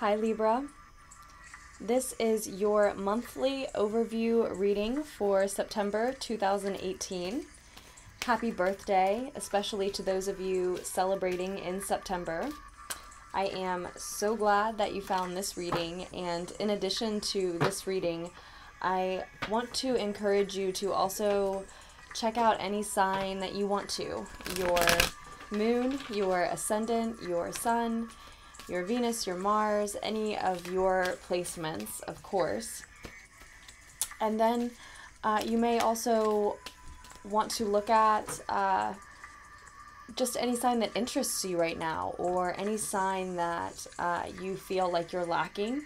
Hi Libra, this is your monthly overview reading for September 2018. Happy birthday, especially to those of you celebrating in September. I am so glad that you found this reading, and in addition to this reading, I want to encourage you to also check out any sign that you want to. Your moon, your ascendant, your sun, your Venus, your Mars, any of your placements, of course. And then you may also want to look at just any sign that interests you right now, or any sign that you feel like you're lacking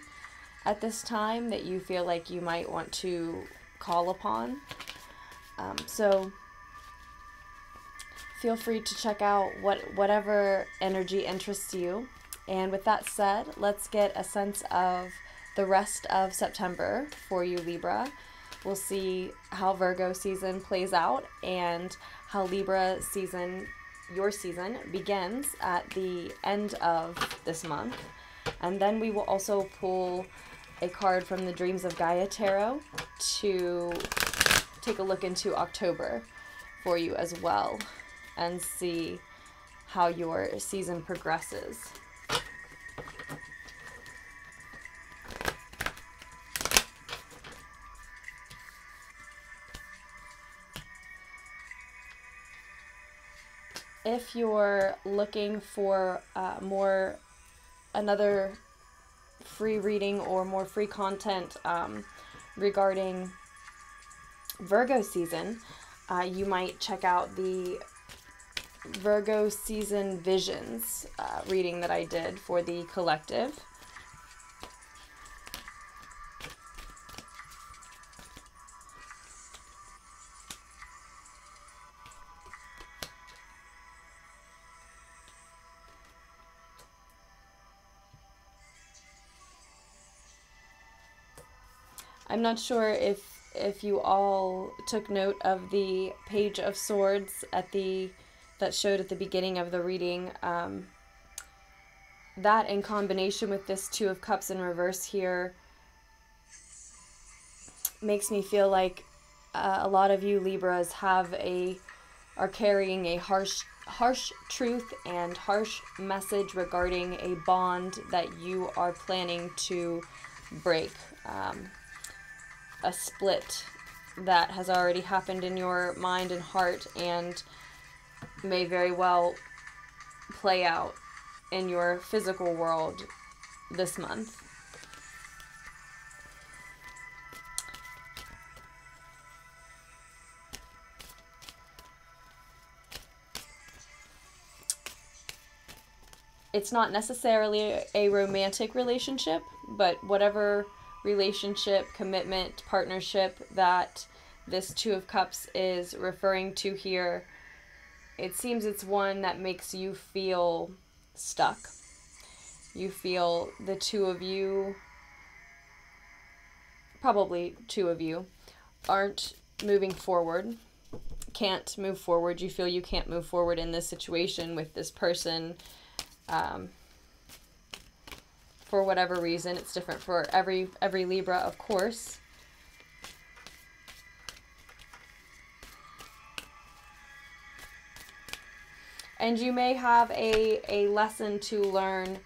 at this time, that you feel like you might want to call upon. So feel free to check out whatever energy interests you. And with that said, let's get a sense of the rest of September for you, Libra. We'll see how Virgo season plays out and how Libra season, your season, begins at the end of this month. And then we will also pull a card from the Dreams of Gaia Tarot to take a look into October for you as well and see how your season progresses. If you're looking for another free reading or more free content regarding Virgo season, you might check out the Virgo season visions reading that I did for the collective. I'm not sure if you all took note of the Page of Swords that showed at the beginning of the reading. That in combination with this Two of Cups in reverse here makes me feel like a lot of you Libras are carrying a harsh truth and harsh message regarding a bond that you are planning to break. A split that has already happened in your mind and heart and may very well play out in your physical world this month. It's not necessarily a romantic relationship, but whatever relationship, commitment, partnership that this Two of Cups is referring to here, it seems it's one that makes you feel stuck. You feel the two of you, probably two of you, aren't moving forward, can't move forward. You feel you can't move forward in this situation with this person. For whatever reason. It's different for every Libra, of course. And you may have a lesson to learn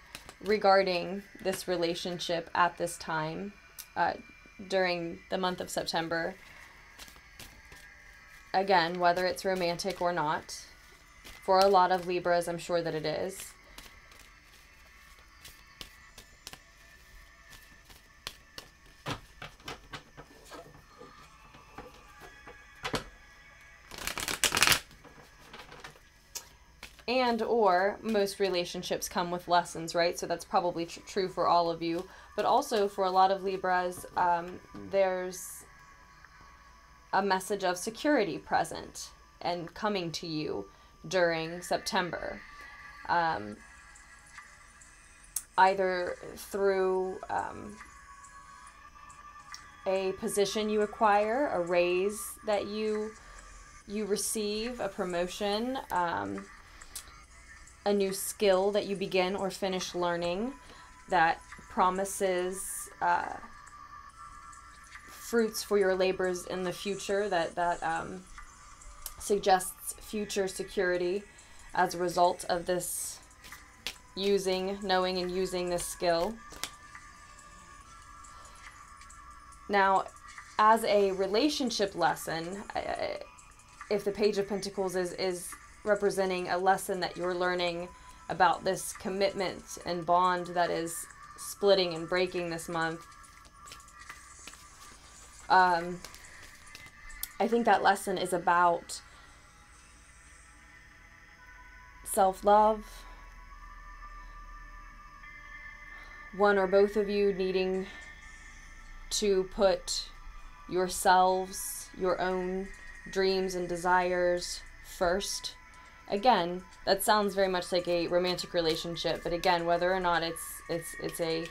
regarding this relationship at this time during the month of September. Again, whether it's romantic or not. For a lot of Libras, I'm sure that it is. And or most relationships come with lessons, right? So that's probably true for all of you. But also for a lot of Libras, there's a message of security present and coming to you during September. Either through a position you acquire, a raise that you receive, a promotion, a new skill that you begin or finish learning, that promises fruits for your labors in the future, that suggests future security as a result of this knowing and using this skill. Now, as a relationship lesson, if the Page of Pentacles is representing a lesson that you're learning about this commitment and bond that is splitting and breaking this month, I think that lesson is about self-love, one or both of you needing to put yourselves, your own dreams and desires first. Again, that sounds very much like a romantic relationship, but again, whether or not it's a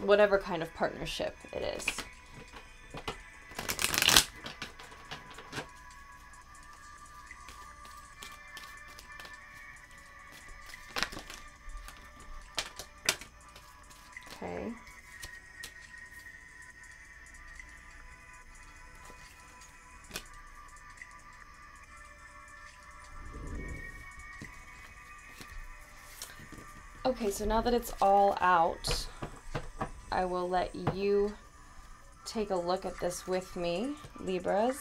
whatever kind of partnership it is. Okay. Okay, so now that it's all out, I will let you take a look at this with me, Libras.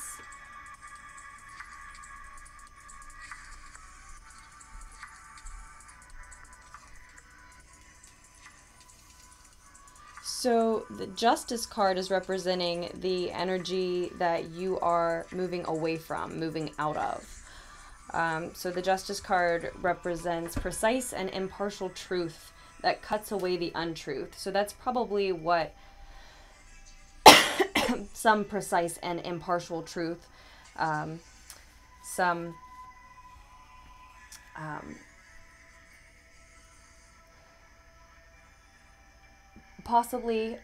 So the Justice card is representing the energy that you are moving away from, moving out of. So the Justice card represents precise and impartial truth that cuts away the untruth. So that's probably what some precise and impartial truth, some possibly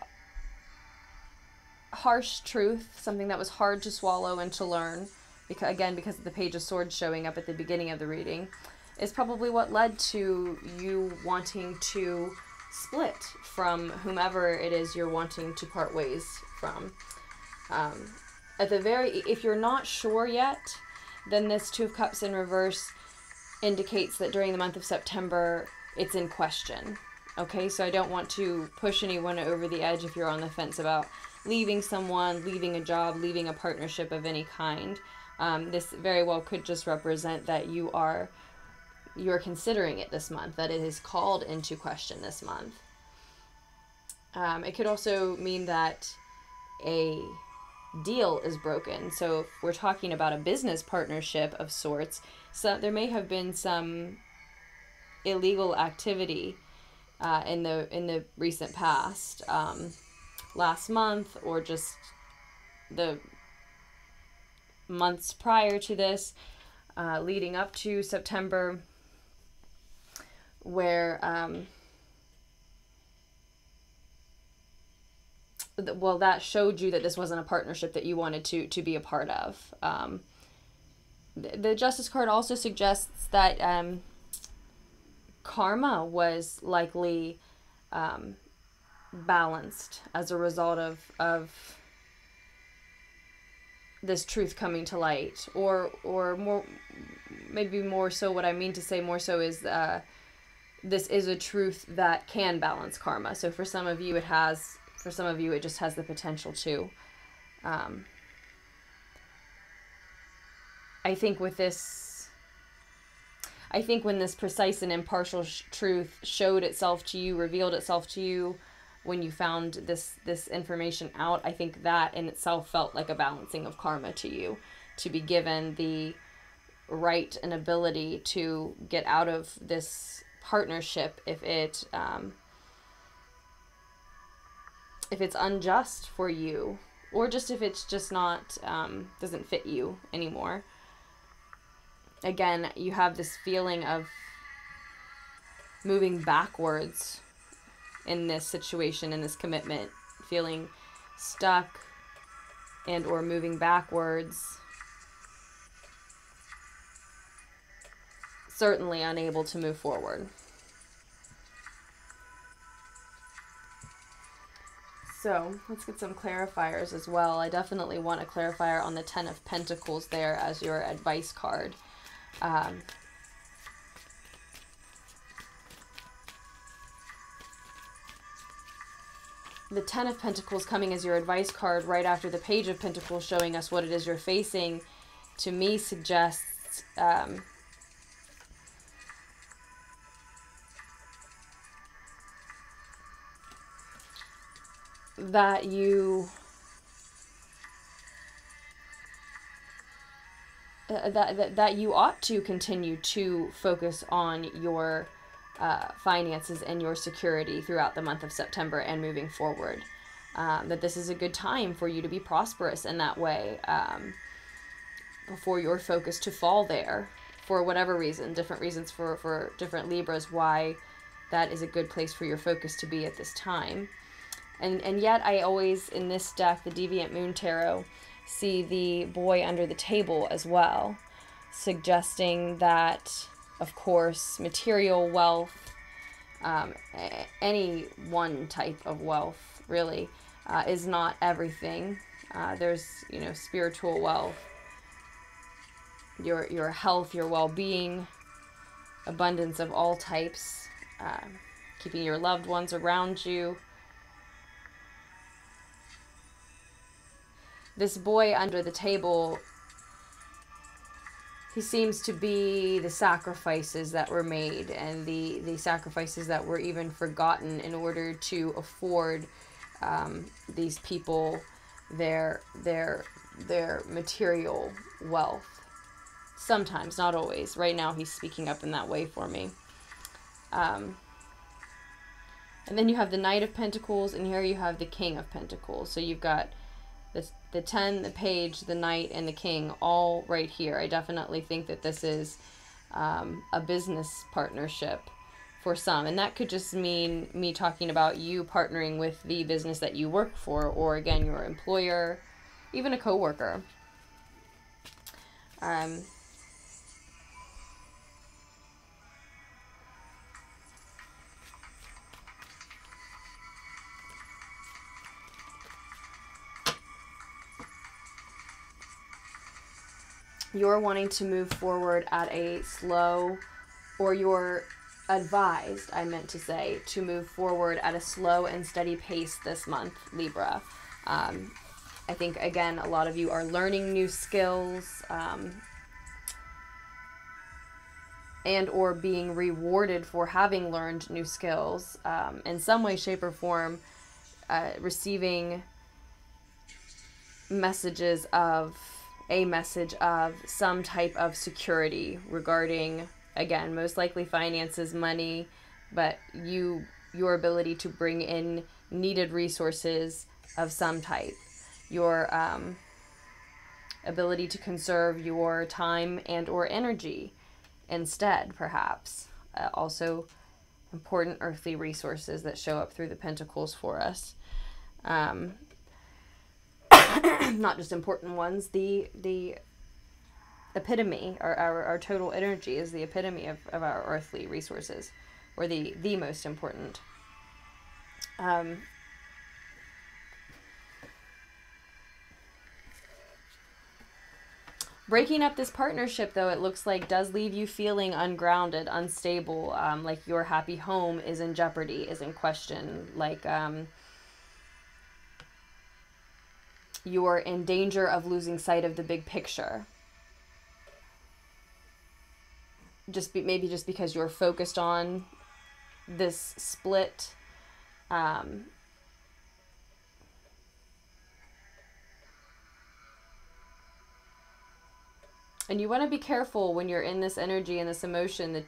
harsh truth, something that was hard to swallow and to learn, because of the Page of Swords showing up at the beginning of the reading, is probably what led to you wanting to split from whomever it is you're wanting to part ways from. If you're not sure yet, then this Two of Cups in reverse indicates that during the month of September, it's in question. Okay, so I don't want to push anyone over the edge if you're on the fence about leaving someone, leaving a job, leaving a partnership of any kind. This very well could just represent that you're considering it this month, that it is called into question this month. It could also mean that a deal is broken. So if we're talking about a business partnership of sorts, so there may have been some illegal activity in the recent past, last month, or just the months prior to this, leading up to September, where that showed you that this wasn't a partnership that you wanted to be a part of. The Justice card also suggests that karma was likely balanced as a result of this truth coming to light, or more, maybe more so what I mean to say more so is this is a truth that can balance karma. So for some of you it has, for some of you it just has the potential to. I think with this, I think when this precise and impartial truth showed itself to you, revealed itself to you, when you found this information out, I think that in itself felt like a balancing of karma to you, to be given the right and ability to get out of this partnership if it's unjust for you, or just if it's just not doesn't fit you anymore. Again, you have this feeling of moving backwards in this situation, in this commitment, feeling stuck and or moving backwards, certainly unable to move forward. So let's get some clarifiers as well. I definitely want a clarifier on the Ten of Pentacles there as your advice card. The Ten of Pentacles coming as your advice card right after the Page of Pentacles showing us what it is you're facing, to me suggests that you that you ought to continue to focus on your finances and your security throughout the month of September and moving forward. That this is a good time for you to be prosperous in that way, for your focus to fall there for whatever reason. Different reasons for different Libras why that is a good place for your focus to be at this time. And yet I always, in this deck, the Deviant Moon Tarot, see the boy under the table as well, suggesting that, of course, material wealth, any one type of wealth really, is not everything. There's, you know, spiritual wealth, your health, your well-being, abundance of all types, keeping your loved ones around you. This boy under the table, he seems to be the sacrifices that were made and the sacrifices that were even forgotten in order to afford these people their material wealth. Sometimes, not always. Right now he's speaking up in that way for me. And then you have the Knight of Pentacles, and here you have the King of Pentacles. So you've got the 10, the Page, the Knight, and the King all right here. I definitely think that this is a business partnership for some. And that could just mean me talking about you partnering with the business that you work for, or again, your employer, even a coworker. You're wanting to move forward at a slow, or you're advised, I meant to say, to move forward at a slow and steady pace this month, Libra. I think, again, a lot of you are learning new skills, and or being rewarded for having learned new skills, in some way, shape, or form, receiving a message of some type of security regarding, again, most likely finances, money, but your ability to bring in needed resources of some type, your ability to conserve your time and or energy instead, perhaps. Also important earthly resources that show up through the Pentacles for us. Not just important ones, the epitome, our total energy is the epitome of our earthly resources, or the most important. Breaking up this partnership, though, it looks like, does leave you feeling ungrounded, unstable, like your happy home is in jeopardy, is in question, like you're in danger of losing sight of the big picture. Maybe just because you're focused on this split. And you want to be careful when you're in this energy and this emotion,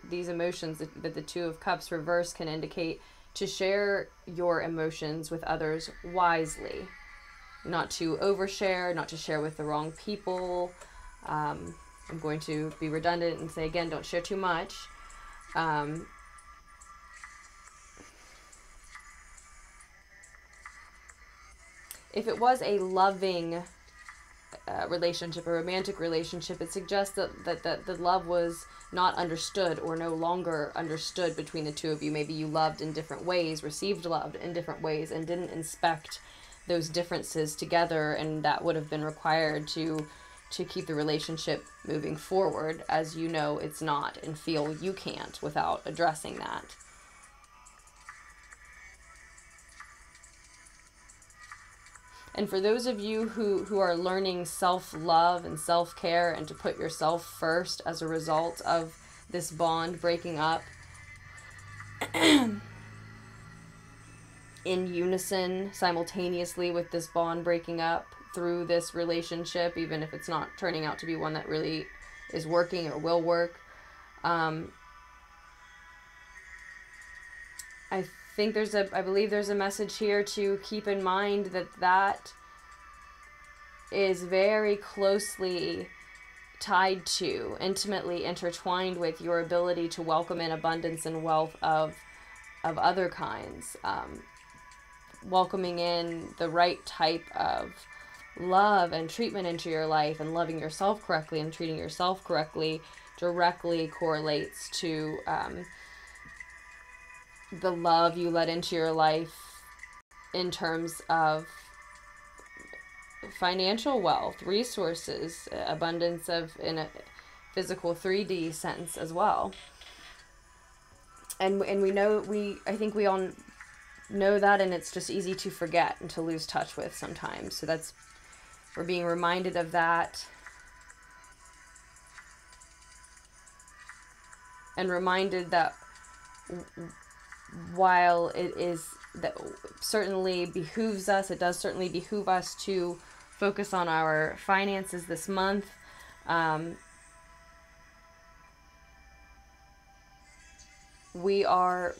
these emotions that the Two of Cups reverse can indicate, to share your emotions with others wisely. Not to overshare, not to share with the wrong people. I'm going to be redundant and say, again, don't share too much. If it was a loving relationship, a romantic relationship, it suggests that the love was not understood or no longer understood between the two of you. Maybe you loved in different ways, received love in different ways, and didn't inspect those differences together, and that would have been required to keep the relationship moving forward, as you know it's not, and feel you can't without addressing that. And for those of you who are learning self-love and self-care and to put yourself first as a result of this bond breaking up, in unison, simultaneously with this bond breaking up through this relationship, even if it's not turning out to be one that really is working or will work, I believe there's a message here to keep in mind that is very closely tied to, intimately intertwined with your ability to welcome in abundance and wealth of other kinds. Welcoming in the right type of love and treatment into your life, and loving yourself correctly and treating yourself correctly directly correlates to the love you let into your life in terms of financial wealth, resources, abundance of in a physical 3D sense as well. And I think we all know that, and it's just easy to forget and to lose touch with sometimes. So we're being reminded of that, and reminded that while it certainly behooves us, it does certainly behoove us to focus on our finances this month. We are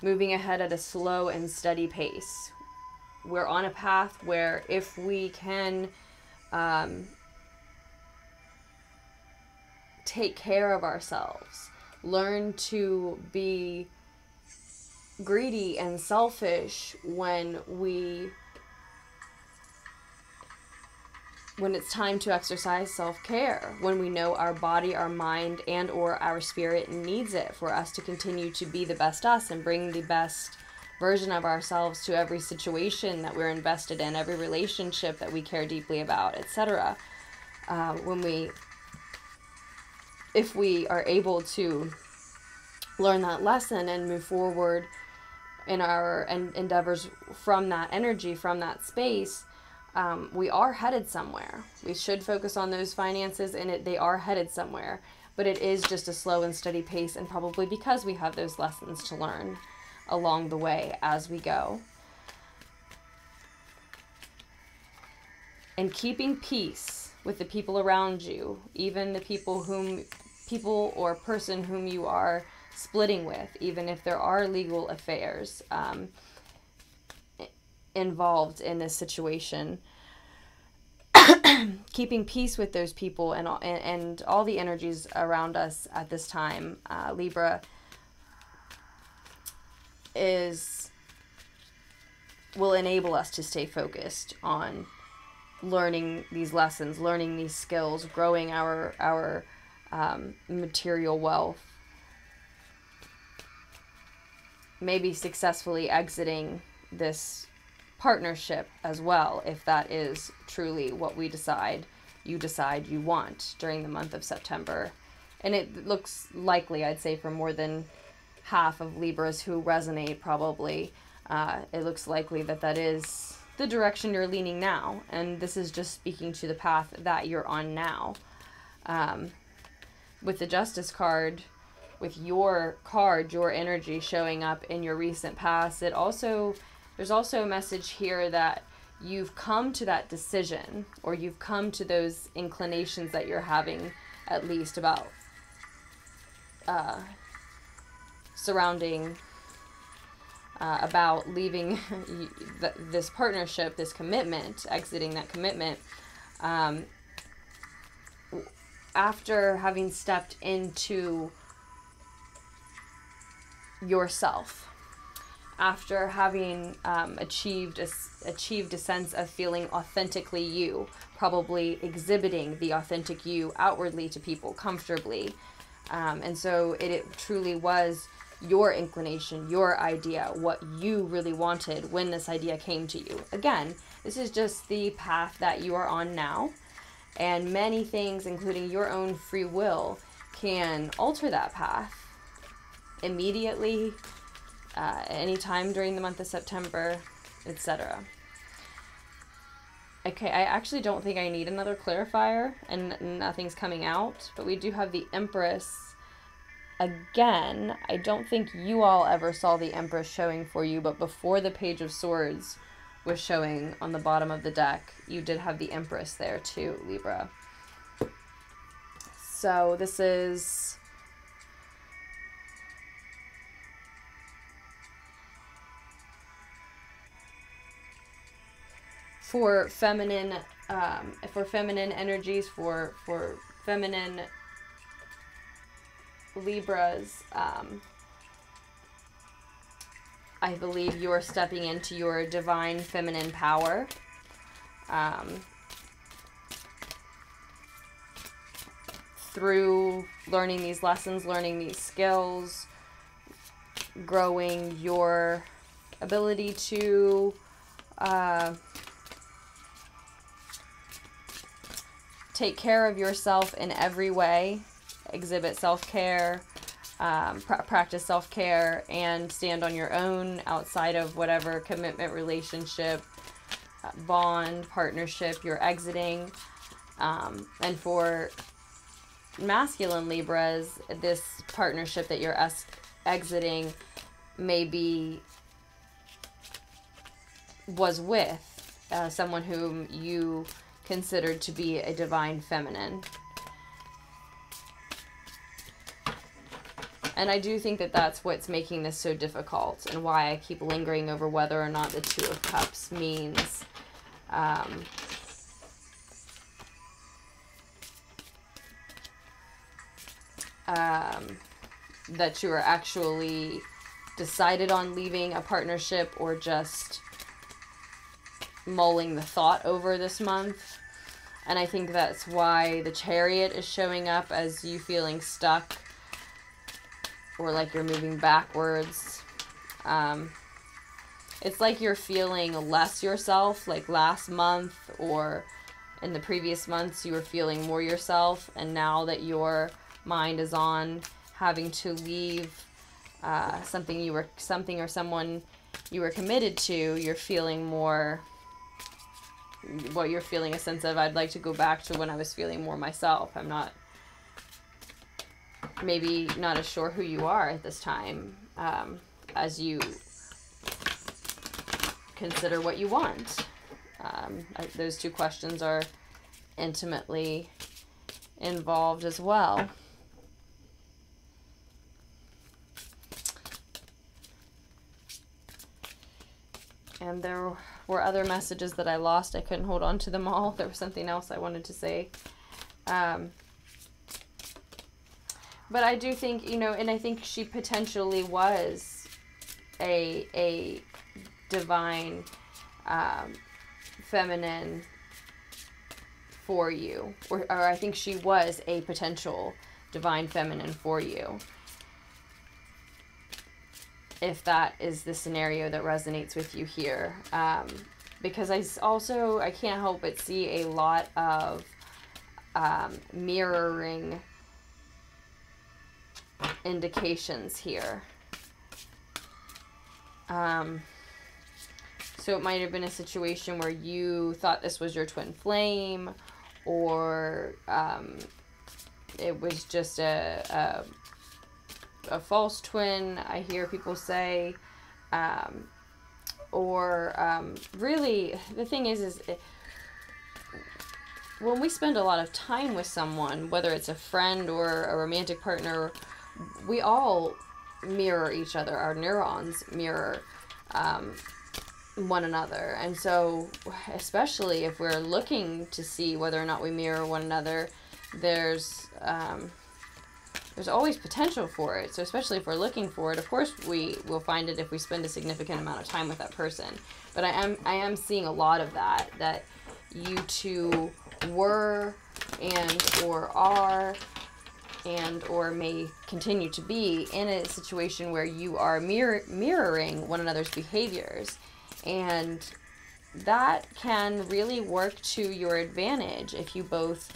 moving ahead at a slow and steady pace. We're on a path where if we can take care of ourselves, learn to be greedy and selfish when it's time to exercise self-care, when we know our body, our mind, and or our spirit needs it for us to continue to be the best us and bring the best version of ourselves to every situation that we're invested in, every relationship that we care deeply about, etc. If we are able to learn that lesson and move forward in our endeavors from that energy, from that space, we are headed somewhere. We should focus on those finances, and they are headed somewhere. But it is just a slow and steady pace, and probably because we have those lessons to learn along the way as we go. And keeping peace with the people around you, even the people or person whom you are splitting with, even if there are legal affairs involved in this situation. Keeping peace with those people and all the energies around us at this time, Libra, will enable us to stay focused on learning these lessons, learning these skills, growing our material wealth, maybe successfully exiting this partnership as well, if that is truly what you decide you want during the month of September. And it looks likely, I'd say, for more than half of Libras who resonate, probably, it looks likely that is the direction you're leaning now, and this is just speaking to the path that you're on now. With the Justice card, with your energy showing up in your recent past, there's also a message here that you've come to that decision, or you've come to those inclinations that you're having, at least, about about leaving this partnership, this commitment, exiting that commitment, after having stepped into yourself, after having achieved a sense of feeling authentically you, probably exhibiting the authentic you outwardly to people comfortably. And so it truly was your inclination, your idea, what you really wanted when this idea came to you. Again, this is just the path that you are on now, and many things, including your own free will, can alter that path immediately, anytime during the month of September, etc. Okay, I actually don't think I need another clarifier, and nothing's coming out, but we do have the Empress. Again, I don't think you all ever saw the Empress showing for you, but before the Page of Swords was showing on the bottom of the deck, you did have the Empress there too, Libra. So this is for feminine energies, for feminine Libras. I believe you're stepping into your divine feminine power. Through learning these lessons, learning these skills, growing your ability to take care of yourself in every way, exhibit self-care, practice self-care, and stand on your own outside of whatever commitment, relationship, bond, partnership you're exiting. And for masculine Libras, this partnership that you're exiting was with someone whom you considered to be a divine feminine. And I do think that that's what's making this so difficult, and why I keep lingering over whether or not the Two of Cups means that you are actually decided on leaving a partnership, or just mulling the thought over this month. And I think that's why the Chariot is showing up as you feeling stuck, or like you're moving backwards. It's like you're feeling less yourself, like last month or in the previous months you were feeling more yourself, and now that your mind is on having to leave something or someone you were committed to, you're feeling more, what you're feeling a sense of, I'd like to go back to when I was feeling more myself. I'm not as sure who you are at this time, as you consider what you want. Those two questions are intimately involved as well. And there were other messages that I lost. I couldn't hold on to them all. There was something else I wanted to say. But I do think, and I think she potentially was a divine feminine for you. Or I think she was a potential divine feminine for you. If that is the scenario that resonates with you here. Because I can't help but see a lot of mirroring indications here. So it might have been a situation where you thought this was your twin flame, or it was just a false twin, I hear people say, really, the thing is when we spend a lot of time with someone, whether it's a friend or a romantic partner, we all mirror each other. Our neurons mirror one another. And so, especially if we're looking to see whether or not we mirror one another, there's there's always potential for it. So especially if we're looking for it, of course we will find it if we spend a significant amount of time with that person. But I am seeing a lot of that you two were and or are and or may continue to be in a situation where you are mirroring one another's behaviors. And that can really work to your advantage if you both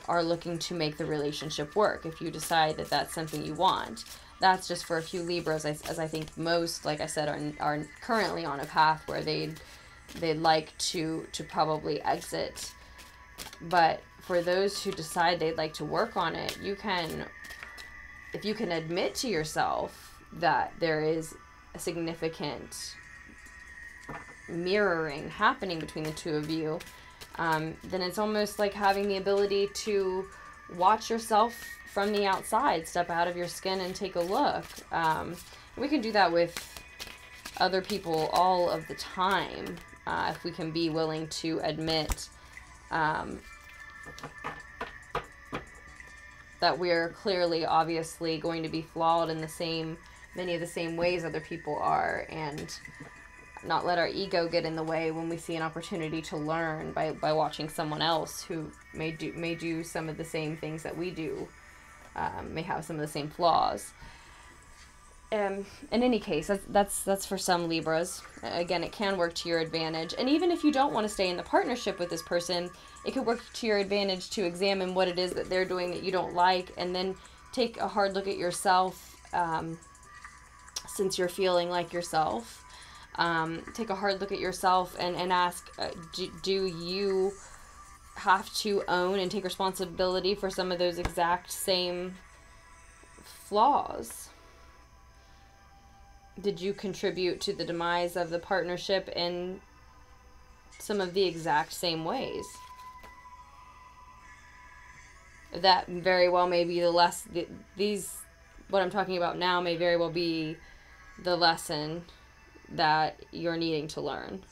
are looking to make the relationship work. If you decide that that's something you want. That's just for a few Libras, as I think most, like I said, are currently on a path where they'd like to probably exit. But for those who decide they'd like to work on it, if you can admit to yourself that there is a significant mirroring happening between the two of you, then it's almost like having the ability to watch yourself from the outside, step out of your skin and take a look. We can do that with other people all of the time, if we can be willing to admit that we're clearly, obviously going to be flawed in many of the same ways other people are, and not let our ego get in the way when we see an opportunity to learn by watching someone else who may do some of the same things that we do, may have some of the same flaws. In any case, that's for some Libras. Again, it can work to your advantage. And even if you don't want to stay in the partnership with this person, it could work to your advantage to examine what it is that they're doing that you don't like, and then take a hard look at yourself, since you're feeling like yourself. Take a hard look at yourself and ask, do you have to own and take responsibility for some of those exact same flaws? Did you contribute to the demise of the partnership in some of the exact same ways? That very well may be what I'm talking about now may very well be the lesson that you're needing to learn.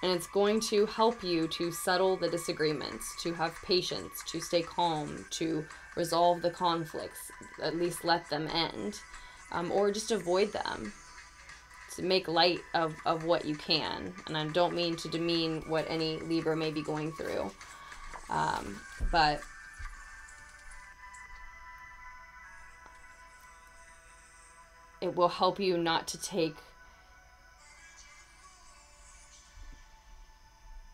And it's going to help you to settle the disagreements, to have patience, to stay calm, to resolve the conflicts, at least let them end, or just avoid them, to make light of what you can. And I don't mean to demean what any Libra may be going through, but it will help you not to take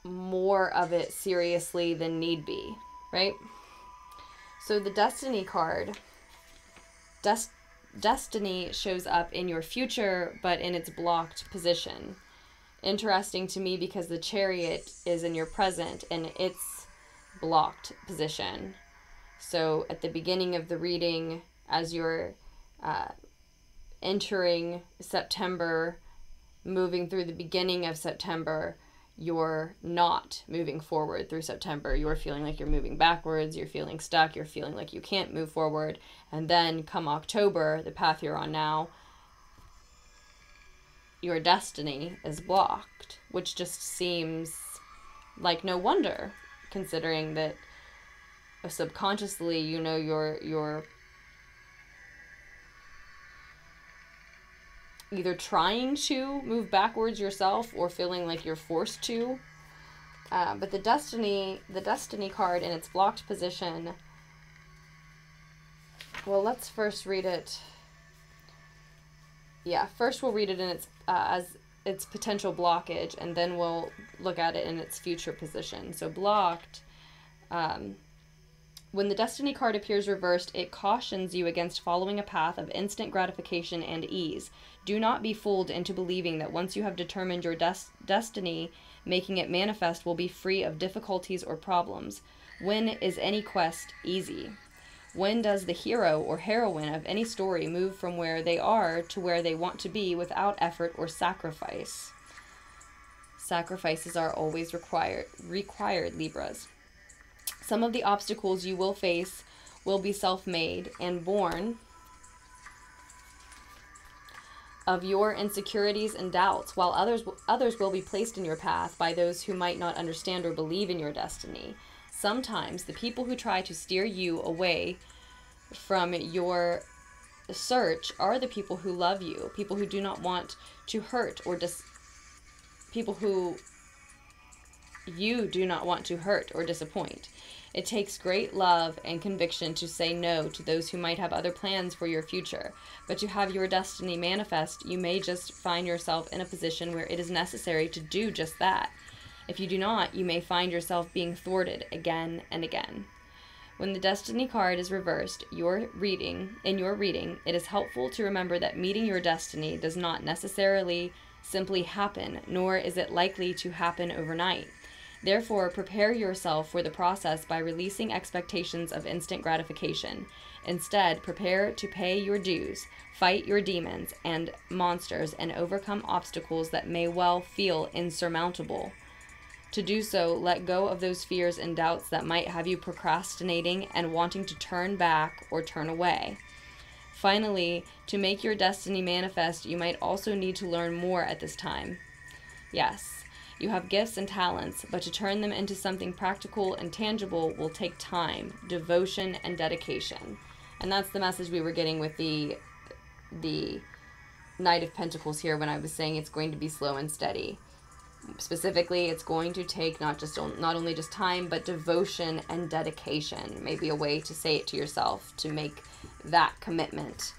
more of it seriously than need be, right? So the Destiny card, Destiny shows up in your future, but in its blocked position. Interesting to me because the Chariot is in your present and its blocked position. So at the beginning of the reading, as you're entering September, moving through the beginning of September, you're not moving forward through September. You're feeling like you're moving backwards. You're feeling stuck. You're feeling like you can't move forward. And then come October, the path you're on now, your destiny is blocked, which just seems like no wonder, considering that subconsciously, you know, you're either trying to move backwards yourself or feeling like you're forced to. But the Destiny card in its blocked position, well, let's first read it. Yeah, first we'll read it in its as its potential blockage, and then we'll look at it in its future position. So blocked, when the Destiny card appears reversed, it cautions you against following a path of instant gratification and ease. Do not be fooled into believing that once you have determined your destiny, making it manifest will be free of difficulties or problems. When is any quest easy? When does the hero or heroine of any story move from where they are to where they want to be without effort or sacrifice? Sacrifices are always required, Libras. Some of the obstacles you will face will be self-made and born of your insecurities and doubts, while others will be placed in your path by those who might not understand or believe in your destiny. Sometimes the people who try to steer you away from your search are the people who love you, people who do not want to hurt or people who you do not want to hurt or disappoint. It takes great love and conviction to say no to those who might have other plans for your future. But to have your destiny manifest, you may just find yourself in a position where it is necessary to do just that. If you do not, you may find yourself being thwarted again and again. When the destiny card is reversed, in your reading, it is helpful to remember that meeting your destiny does not necessarily simply happen, nor is it likely to happen overnight. Therefore, prepare yourself for the process by releasing expectations of instant gratification. Instead, prepare to pay your dues, fight your demons and monsters, and overcome obstacles that may well feel insurmountable. To do so, let go of those fears and doubts that might have you procrastinating and wanting to turn back or turn away. Finally, to make your destiny manifest, you might also need to learn more at this time. Yes, you have gifts and talents, but to turn them into something practical and tangible will take time, devotion, and dedication. And that's the message we were getting with the Knight of Pentacles here when I was saying it's going to be slow and steady. Specifically, it's going to take not only just time, but devotion and dedication. Maybe a way to say it to yourself, to make that commitment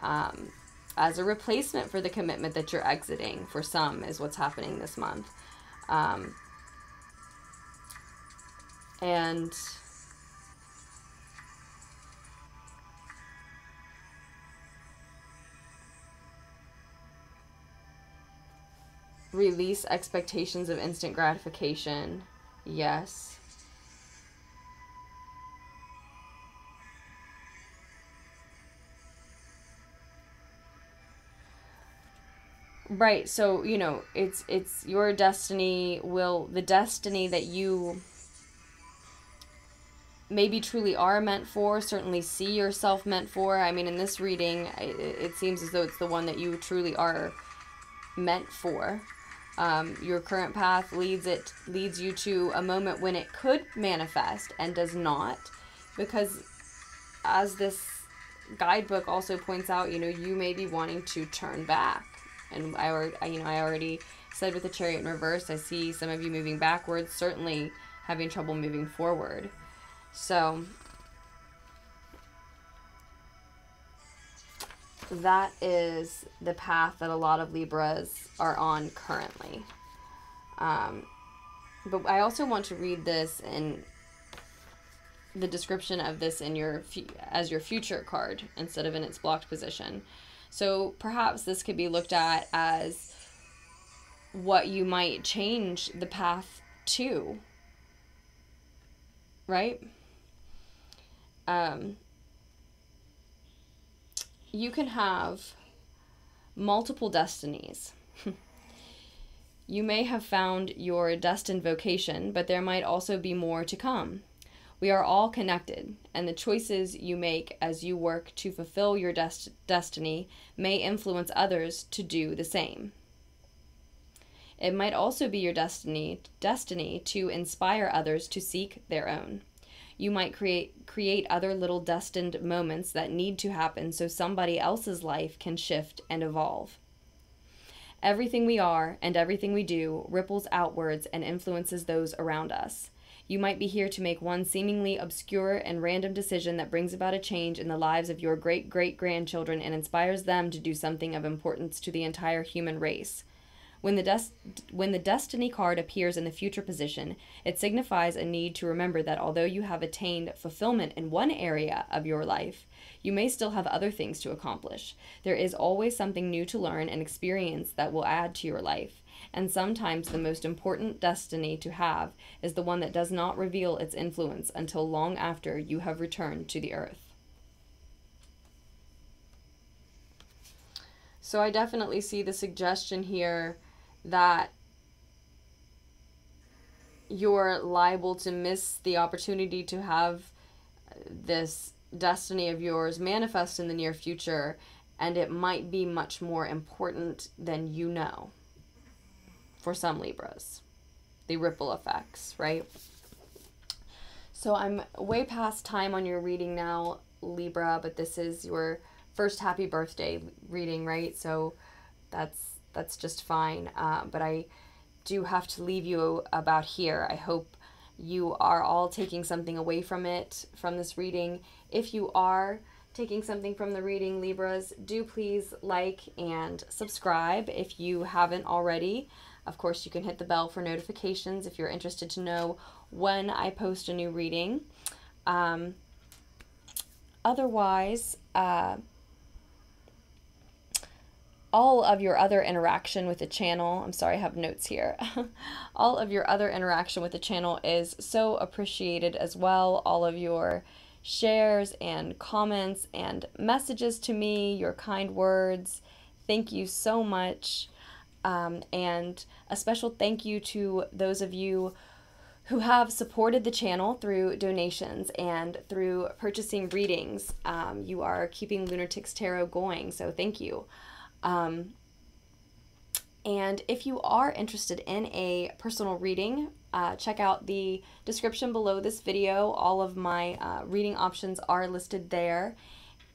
as a replacement for the commitment that you're exiting. For some is what's happening this month. And release expectations of instant gratification. Yes. Right, so, you know, it's your destiny the destiny that you maybe truly are meant for, certainly see yourself meant for. I mean, in this reading, it seems as though it's the one that you truly are meant for. Your current path leads you to a moment when it could manifest and does not, because as this guidebook also points out, you know, you may be wanting to turn back. And I already said with the Chariot in reverse, I see some of you moving backwards, certainly having trouble moving forward. So that is the path that a lot of Libras are on currently. But I also want to read this in the description of this in as your future card instead of in its blocked position. So perhaps this could be looked at as what you might change the path to, right? You can have multiple destinies. You may have found your destined vocation, but there might also be more to come. We are all connected, and the choices you make as you work to fulfill your destiny may influence others to do the same. It might also be your destiny to inspire others to seek their own. You might create other little destined moments that need to happen so somebody else's life can shift and evolve. Everything we are and everything we do ripples outwards and influences those around us. You might be here to make one seemingly obscure and random decision that brings about a change in the lives of your great-great-grandchildren and inspires them to do something of importance to the entire human race. When the destiny card appears in the future position, it signifies a need to remember that although you have attained fulfillment in one area of your life, you may still have other things to accomplish. There is always something new to learn and experience that will add to your life. And sometimes the most important destiny to have is the one that does not reveal its influence until long after you have returned to the earth. So I definitely see the suggestion here that you're liable to miss the opportunity to have this destiny of yours manifest in the near future, and it might be much more important than you know for some Libras. The ripple effects, right? So I'm way past time on your reading now, Libra, but this is your first happy birthday reading, right? So that's just fine. But I do have to leave you about here. I hope you are all taking something away from it, from this reading. If you are taking something from the reading, Libras, do please like and subscribe if you haven't already. Of course, you can hit the bell for notifications if you're interested to know when I post a new reading. Otherwise, all of your other interaction with the channel, I'm sorry, I have notes here. All of your other interaction with the channel is so appreciated as well. All of your shares and comments and messages to me, your kind words. Thank you so much. And a special thank you to those of you who have supported the channel through donations and through purchasing readings. You are keeping Lunatics Tarot going, so thank you. And if you are interested in a personal reading, check out the description below this video. All of my reading options are listed there.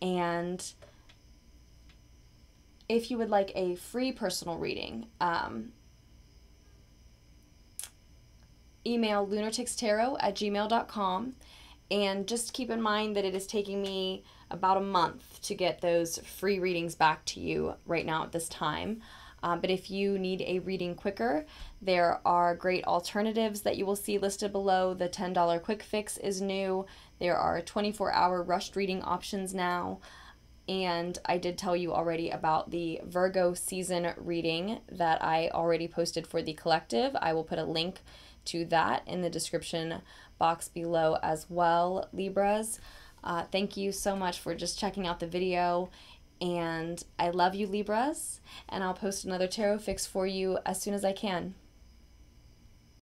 And if you would like a free personal reading, email lunatictarot@gmail.com, and just keep in mind that it is taking me about a month to get those free readings back to you right now at this time. But if you need a reading quicker, there are great alternatives that you will see listed below. The $10 quick fix is new. There are 24-hour rushed reading options now. And I did tell you already about the Virgo season reading that I already posted for the collective. I will put a link to that in the description box below as well, Libras. Thank you so much for just checking out the video. And I love you, Libras. And I'll post another tarot fix for you as soon as I can.